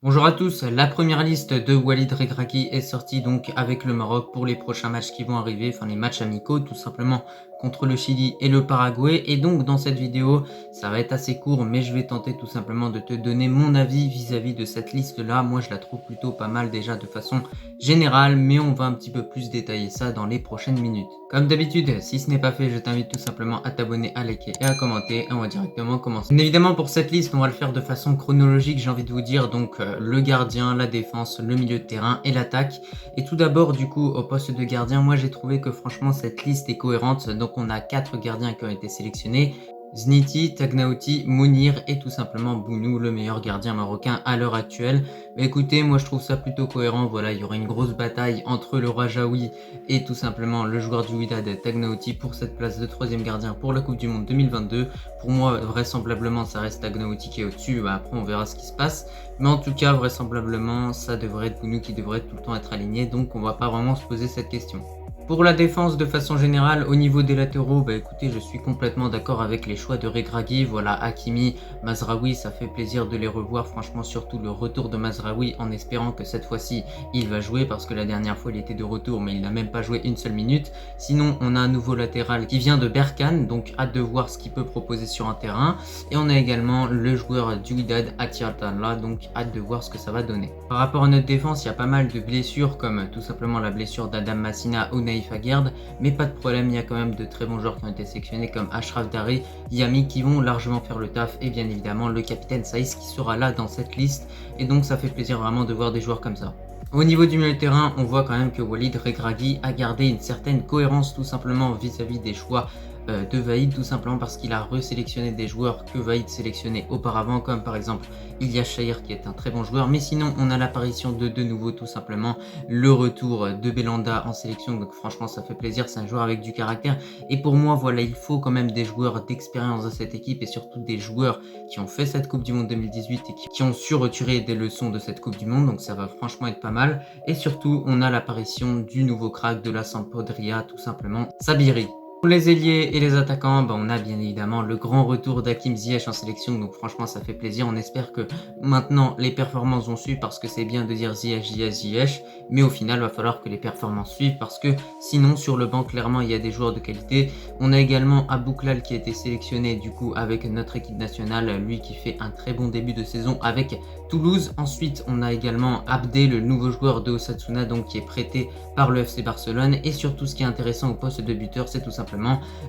Bonjour à tous, la première liste de Walid Regragui est sortie donc avec le Maroc pour les prochains matchs qui vont arriver, enfin les matchs amicaux tout simplement contre le Chili et le Paraguay. Et donc dans cette vidéo, ça va être assez court, mais je vais tenter tout simplement de te donner mon avis vis-à-vis de cette liste-là. Moi je la trouve plutôt pas mal déjà de façon générale, mais on va un petit peu plus détailler ça dans les prochaines minutes. Comme d'habitude, si ce n'est pas fait, je t'invite tout simplement à t'abonner, à liker et à commenter. Et on va directement commencer. Bien évidemment, pour cette liste, on va le faire de façon chronologique, j'ai envie de vous dire. Donc le gardien, la défense, le milieu de terrain et l'attaque. Et tout d'abord, du coup, au poste de gardien, moi j'ai trouvé que franchement cette liste est cohérente. Donc on a 4 gardiens qui ont été sélectionnés. Zniti, Tagnaouti, Mounir et tout simplement Bounou, le meilleur gardien marocain à l'heure actuelle. Mais écoutez, moi je trouve ça plutôt cohérent. Voilà, il y aura une grosse bataille entre le Rajaoui et tout simplement le joueur du Wydad, Tagnaouti, pour cette place de 3e gardien pour la Coupe du Monde 2022. Pour moi, vraisemblablement, ça reste Tagnaouti qui est au-dessus. Après, on verra ce qui se passe. Mais en tout cas, vraisemblablement, ça devrait être Bounou qui devrait tout le temps être aligné. Donc, on va pas vraiment se poser cette question. Pour la défense, de façon générale, au niveau des latéraux, écoutez, je suis complètement d'accord avec les choix de Regragui. Voilà, Hakimi, Mazraoui, ça fait plaisir de les revoir. Franchement, surtout le retour de Mazraoui, en espérant que cette fois-ci, il va jouer, parce que la dernière fois, il était de retour, mais il n'a même pas joué une seule minute. Sinon, on a un nouveau latéral qui vient de Berkane, donc hâte de voir ce qu'il peut proposer sur un terrain. Et on a également le joueur du Wydad, Atiatallah, donc hâte de voir ce que ça va donner. Par rapport à notre défense, il y a pas mal de blessures, comme tout simplement la blessure d'Adam Massina ou Naïf Aguerd, mais pas de problème, il y a quand même de très bons joueurs qui ont été sélectionnés comme Achraf Dari, Yami, qui vont largement faire le taf, et bien évidemment le capitaine Saïs qui sera là dans cette liste, et donc ça fait plaisir vraiment de voir des joueurs comme ça. Au niveau du milieu de terrain, on voit quand même que Walid Regragui a gardé une certaine cohérence tout simplement vis-à-vis des choix de Vaïd, tout simplement parce qu'il a resélectionné des joueurs que Vaïd sélectionnait auparavant, comme par exemple Ilyas Chahir qui est un très bon joueur. Mais sinon, on a l'apparition de nouveau, tout simplement le retour de Belanda en sélection, donc franchement ça fait plaisir, c'est un joueur avec du caractère. Et pour moi, voilà, il faut quand même des joueurs d'expérience dans cette équipe, et surtout des joueurs qui ont fait cette Coupe du Monde 2018 et qui ont su retirer des leçons de cette Coupe du Monde, donc ça va franchement être pas mal. Et surtout, on a l'apparition du nouveau crack de la Sampdoria, tout simplement, Sabiri. Pour les ailiers et les attaquants, on a bien évidemment le grand retour d'Hakim Ziyech en sélection, donc franchement ça fait plaisir. On espère que maintenant les performances vont suivre, parce que c'est bien de dire Ziyech, Ziyech, Ziyech, mais au final il va falloir que les performances suivent, parce que sinon sur le banc clairement il y a des joueurs de qualité. On a également Abouklal qui a été sélectionné du coup avec notre équipe nationale, lui qui fait un très bon début de saison avec Toulouse. Ensuite on a également Abdé, le nouveau joueur de Osasuna, donc qui est prêté par le FC Barcelone. Et surtout ce qui est intéressant au poste de buteur, c'est tout simplement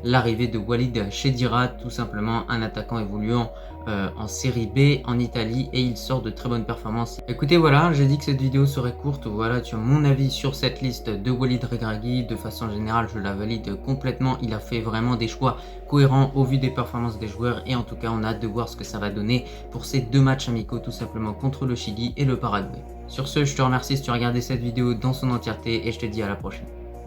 l'arrivée de Walid Chedira, tout simplement un attaquant évoluant en série B en Italie, et il sort de très bonnes performances. Écoutez, voilà, j'ai dit que cette vidéo serait courte. Voilà, tu as mon avis sur cette liste de Walid Regragui. De façon générale, je la valide complètement. Il a fait vraiment des choix cohérents au vu des performances des joueurs, et en tout cas on a hâte de voir ce que ça va donner pour ces 2 matchs amicaux, tout simplement contre le Chili et le Paraguay. Sur ce, je te remercie si tu as regardé cette vidéo dans son entièreté, et je te dis à la prochaine.